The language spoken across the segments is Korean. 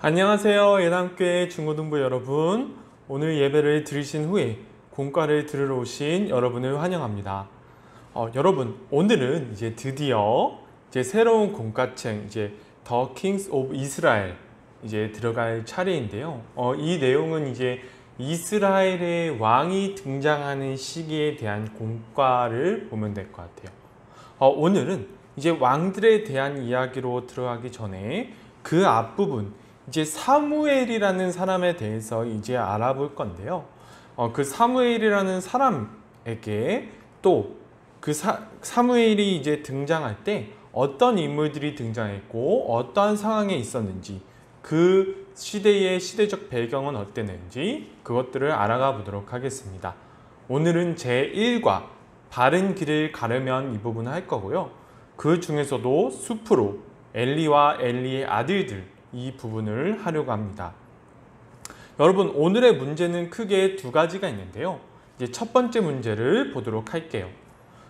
안녕하세요. 예당교회 중고등부 여러분. 오늘 예배를 들으신 후에 공과를 들으러 오신 여러분을 환영합니다. 여러분, 오늘은 이제 드디어 새로운 공과책 The Kings of Israel 들어갈 차례인데요. 이 내용은 이스라엘의 왕이 등장하는 시기에 대한 공과를 보면 될 것 같아요. 오늘은 왕들에 대한 이야기로 들어가기 전에 그 앞부분 사무엘이라는 사람에 대해서 알아볼 건데요. 그 사무엘이라는 사람에게 또 그 사무엘이 등장할 때 어떤 인물들이 등장했고 어떠한 상황에 있었는지, 그 시대의 시대적 배경은 어땠는지 그것들을 알아가 보도록 하겠습니다. 오늘은 제1과 바른 길을 가려면 이 부분을 할 거고요. 그 중에서도 숲으로 엘리와 엘리의 아들들, 이 부분을 하려고 합니다. 여러분, 오늘의 문제는 크게 두 가지가 있는데요. 첫 번째 문제를 보도록 할게요.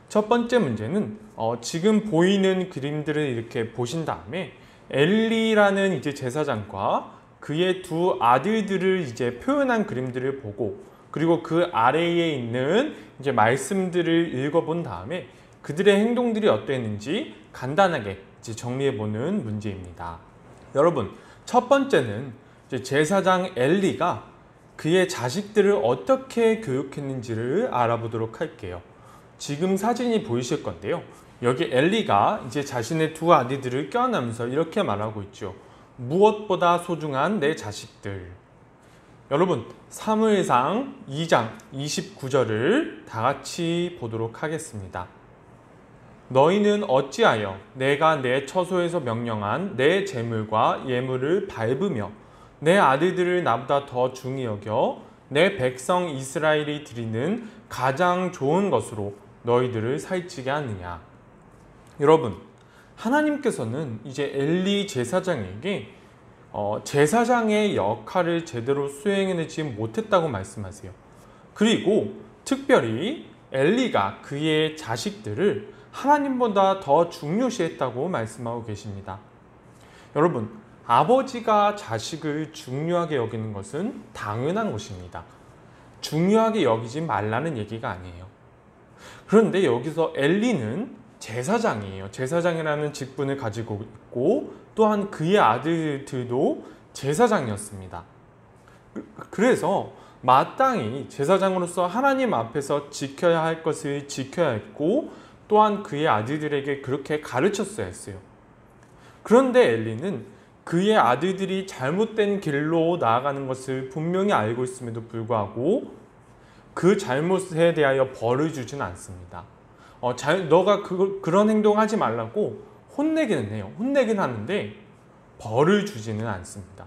첫 번째 문제는 지금 보이는 그림들을 이렇게 보신 다음에 엘리라는 제사장과 그의 두 아들들을 표현한 그림들을 보고, 그리고 그 아래에 있는 말씀들을 읽어본 다음에 그들의 행동들이 어땠는지 간단하게 정리해보는 문제입니다. 여러분, 첫 번째는 제사장 엘리가 그의 자식들을 어떻게 교육했는지를 알아보도록 할게요. 지금 사진이 보이실 건데요. 여기 엘리가 자신의 두 아들들을 껴안으면서 이렇게 말하고 있죠. 무엇보다 소중한 내 자식들. 여러분, 사무엘상 2장 29절을 다 같이 보도록 하겠습니다. 너희는 어찌하여 내가 내 처소에서 명령한 내 재물과 예물을 밟으며 내 아들들을 나보다 더 중히 여겨 내 백성 이스라엘이 드리는 가장 좋은 것으로 너희들을 살찌게 하느냐. 여러분, 하나님께서는 엘리 제사장에게 제사장의 역할을 제대로 수행해내지 못했다고 말씀하세요. 그리고 특별히 엘리가 그의 자식들을 하나님보다 더 중요시했다고 말씀하고 계십니다. 여러분, 아버지가 자식을 중요하게 여기는 것은 당연한 것입니다. 중요하게 여기지 말라는 얘기가 아니에요. 그런데 여기서 엘리는 제사장이에요. 제사장이라는 직분을 가지고 있고, 또한 그의 아들들도 제사장이었습니다. 그래서 마땅히 제사장으로서 하나님 앞에서 지켜야 할 것을 지켜야 했고, 또한 그의 아들들에게 그렇게 가르쳤어야 했어요. 그런데 엘리는 그의 아들들이 잘못된 길로 나아가는 것을 분명히 알고 있음에도 불구하고 그 잘못에 대하여 벌을 주지는 않습니다. 너가 그런 행동하지 말라고 혼내기는 해요. 혼내긴 하는데 벌을 주지는 않습니다.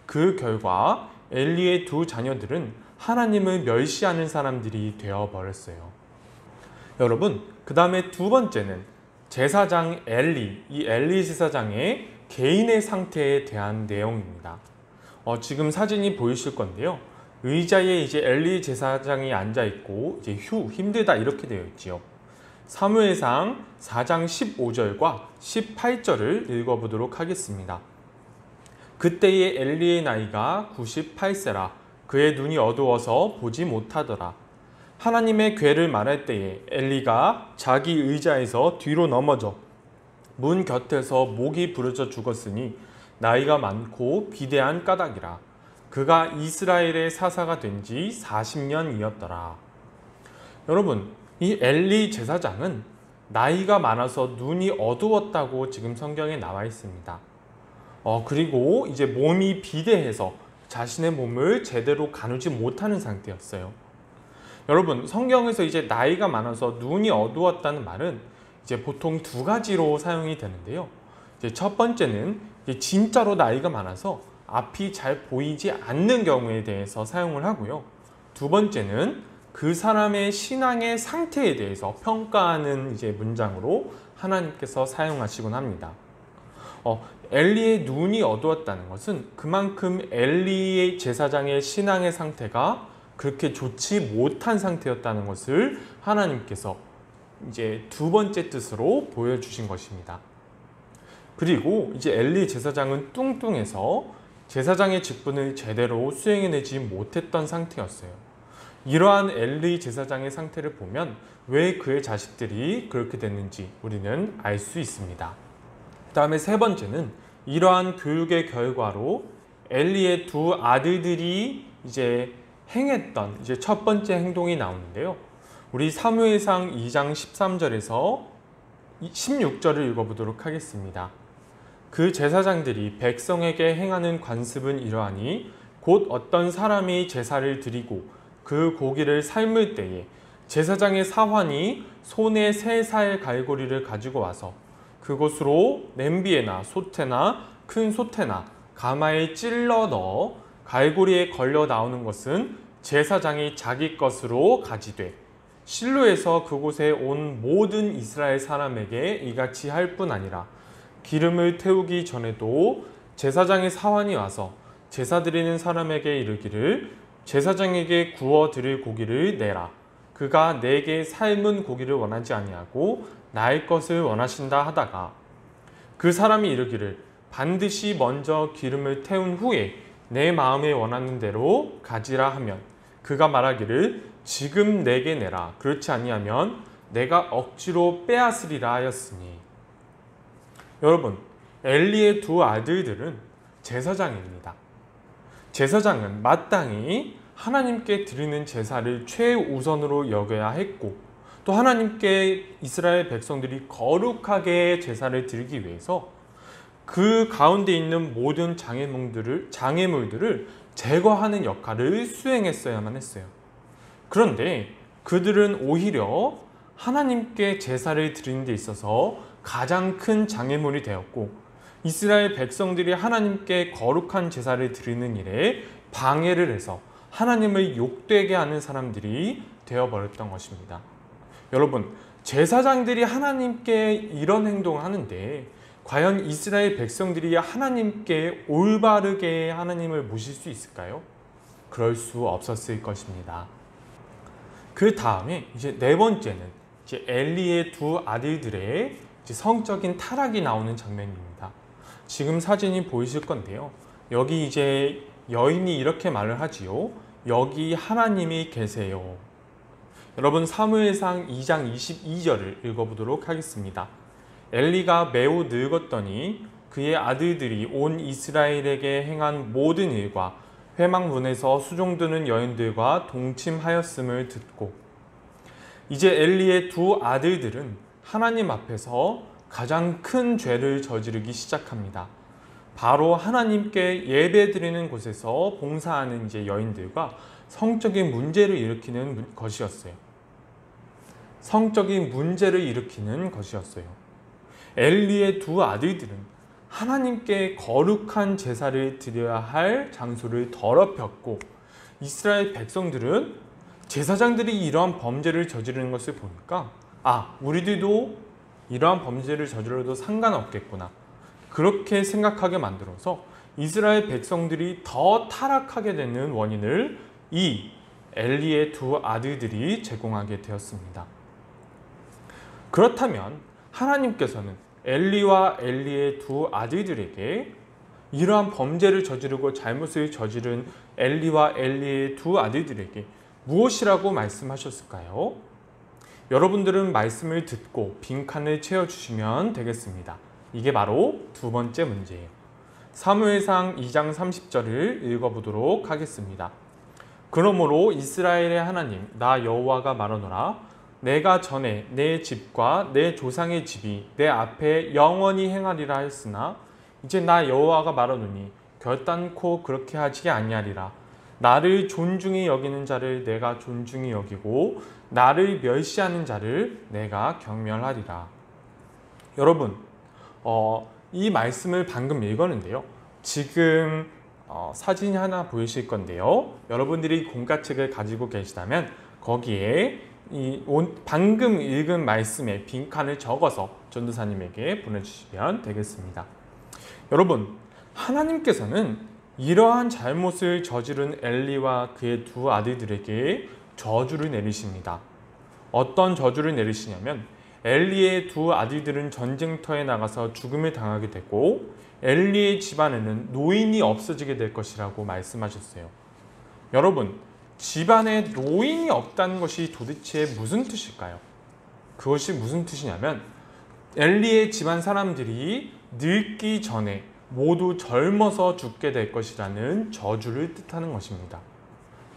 그 결과 엘리의 두 자녀들은 하나님을 멸시하는 사람들이 되어버렸어요. 여러분, 그 다음에 두 번째는 제사장 엘리, 이 엘리 제사장의 개인의 상태에 대한 내용입니다. 지금 사진이 보이실 건데요. 의자에 엘리 제사장이 앉아있고 힘들다 이렇게 되어 있지요. 사무엘상 4장 15절과 18절을 읽어보도록 하겠습니다. 그때의 엘리의 나이가 98세라. 그의 눈이 어두워서 보지 못하더라. 하나님의 궤를 말할 때에 엘리가 자기 의자에서 뒤로 넘어져 문 곁에서 목이 부러져 죽었으니 나이가 많고 비대한 까닭이라. 그가 이스라엘의 사사가 된 지 40년이었더라. 여러분, 이 엘리 제사장은 나이가 많아서 눈이 어두웠다고 지금 성경에 나와 있습니다. 그리고 몸이 비대해서 자신의 몸을 제대로 가누지 못하는 상태였어요. 여러분, 성경에서 나이가 많아서 눈이 어두웠다는 말은 보통 두 가지로 사용이 되는데요. 첫 번째는 진짜로 나이가 많아서 앞이 잘 보이지 않는 경우에 대해서 사용을 하고요. 두 번째는 그 사람의 신앙의 상태에 대해서 평가하는 문장으로 하나님께서 사용하시곤 합니다. 엘리의 눈이 어두웠다는 것은 그만큼 엘리의 제사장의 신앙의 상태가 그렇게 좋지 못한 상태였다는 것을 하나님께서 두 번째 뜻으로 보여주신 것입니다. 그리고 엘리 제사장은 뚱뚱해서 제사장의 직분을 제대로 수행해내지 못했던 상태였어요. 이러한 엘리 제사장의 상태를 보면 왜 그의 자식들이 그렇게 됐는지 우리는 알 수 있습니다. 그 다음에 세 번째는 이러한 교육의 결과로 엘리의 두 아들들이 이제 행했던 첫 번째 행동이 나오는데요. 우리 사무엘상 2장 13절에서 16절을 읽어보도록 하겠습니다. 그 제사장들이 백성에게 행하는 관습은 이러하니 곧 어떤 사람이 제사를 드리고 그 고기를 삶을 때에 제사장의 사환이 손에 3살 갈고리를 가지고 와서 그곳으로 냄비에나 솥에나 큰 솥에나 가마에 찔러 넣어 갈고리에 걸려 나오는 것은 제사장이 자기 것으로 가지되 실로에서 그곳에 온 모든 이스라엘 사람에게 이같이 할 뿐 아니라 기름을 태우기 전에도 제사장의 사환이 와서 제사 드리는 사람에게 이르기를 제사장에게 구워 드릴 고기를 내라. 그가 내게 삶은 고기를 원하지 아니하고 나의 것을 원하신다 하다가 그 사람이 이르기를 반드시 먼저 기름을 태운 후에 내 마음에 원하는 대로 가지라 하면 그가 말하기를 지금 내게 내라. 그렇지 아니하면 내가 억지로 빼앗으리라 하였으니. 여러분, 엘리의 두 아들들은 제사장입니다. 제사장은 마땅히 하나님께 드리는 제사를 최우선으로 여겨야 했고 또 하나님께 이스라엘 백성들이 거룩하게 제사를 드리기 위해서 그 가운데 있는 모든 장애물들을 제거하는 역할을 수행했어야만 했어요. 그런데 그들은 오히려 하나님께 제사를 드리는 데 있어서 가장 큰 장애물이 되었고 이스라엘 백성들이 하나님께 거룩한 제사를 드리는 일에 방해를 해서 하나님을 욕되게 하는 사람들이 되어버렸던 것입니다. 여러분, 제사장들이 하나님께 이런 행동을 하는데 과연 이스라엘 백성들이 하나님께 올바르게 하나님을 모실 수 있을까요? 그럴 수 없었을 것입니다. 그 다음에 이제 네 번째는 엘리의 두 아들들의 성적인 타락이 나오는 장면입니다. 지금 사진이 보이실 건데요. 여기 이제 여인이 이렇게 말을 하지요. 여기 하나님이 계세요. 여러분, 사무엘상 2장 22절을 읽어보도록 하겠습니다. 엘리가 매우 늙었더니 그의 아들들이 온 이스라엘에게 행한 모든 일과 회막문에서 수종드는 여인들과 동침하였음을 듣고 이제 엘리의 두 아들들은 하나님 앞에서 가장 큰 죄를 저지르기 시작합니다. 바로 하나님께 예배드리는 곳에서 봉사하는 여인들과 성적인 문제를 일으키는 것이었어요. 성적인 문제를 일으키는 것이었어요. 엘리의 두 아들들은 하나님께 거룩한 제사를 드려야 할 장소를 더럽혔고 이스라엘 백성들은 제사장들이 이러한 범죄를 저지르는 것을 보니까 우리들도 이러한 범죄를 저질러도 상관없겠구나. 그렇게 생각하게 만들어서 이스라엘 백성들이 더 타락하게 되는 원인을 이 엘리의 두 아들들이 제공하게 되었습니다. 그렇다면 하나님께서는 엘리와 엘리의 두 아들들에게 이러한 범죄를 저지르고 잘못을 저지른 엘리와 엘리의 두 아들들에게 무엇이라고 말씀하셨을까요? 여러분들은 말씀을 듣고 빈칸을 채워주시면 되겠습니다. 이게 바로 두 번째 문제예요. 사무엘상 2장 30절을 읽어보도록 하겠습니다. 그러므로 이스라엘의 하나님 나 여호와가 말하노라 내가 전에 내 집과 내 조상의 집이 내 앞에 영원히 행하리라 했으나 이제 나 여호와가 말하노니 결단코 그렇게 하지 아니하리라. 나를 존중히 여기는 자를 내가 존중히 여기고 나를 멸시하는 자를 내가 경멸하리라. 여러분, 이 말씀을 방금 읽었는데요. 지금 사진이 하나 보이실 건데요. 여러분들이 공과책을 가지고 계시다면 거기에 방금 읽은 말씀에 빈칸을 적어서 전도사님에게 보내주시면 되겠습니다. 여러분, 하나님께서는 이러한 잘못을 저지른 엘리와 그의 두 아들들에게 저주를 내리십니다. 어떤 저주를 내리시냐면 엘리의 두 아들들은 전쟁터에 나가서 죽음을 당하게 되고 엘리의 집안에는 노인이 없어지게 될 것이라고 말씀하셨어요. 여러분, 집안에 노인이 없다는 것이 도대체 무슨 뜻일까요? 그것이 무슨 뜻이냐면 엘리의 집안 사람들이 늙기 전에 모두 젊어서 죽게 될 것이라는 저주를 뜻하는 것입니다.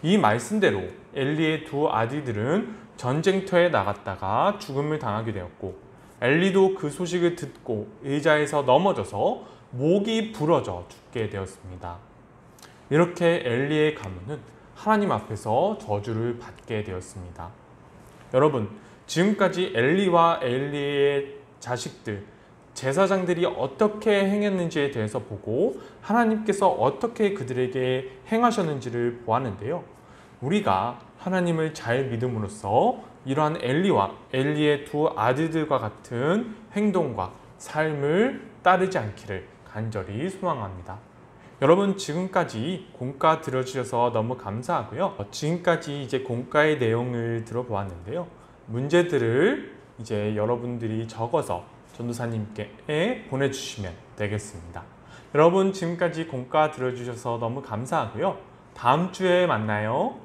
이 말씀대로 엘리의 두 아들들은 전쟁터에 나갔다가 죽음을 당하게 되었고 엘리도 그 소식을 듣고 의자에서 넘어져서 목이 부러져 죽게 되었습니다. 이렇게 엘리의 가문은 하나님 앞에서 저주를 받게 되었습니다. 여러분, 지금까지 엘리와 엘리의 자식들, 제사장들이 어떻게 행했는지에 대해서 보고 하나님께서 어떻게 그들에게 행하셨는지를 보았는데요. 우리가 하나님을 잘 믿음으로써 이러한 엘리와 엘리의 두 아들들과 같은 행동과 삶을 따르지 않기를 간절히 소망합니다. 여러분, 지금까지 공과 들어주셔서 너무 감사하고요. 지금까지 이제 공과의 내용을 들어보았는데요. 문제들을 이제 여러분들이 적어서 전도사님께 보내주시면 되겠습니다. 여러분, 지금까지 공과 들어주셔서 너무 감사하고요. 다음 주에 만나요.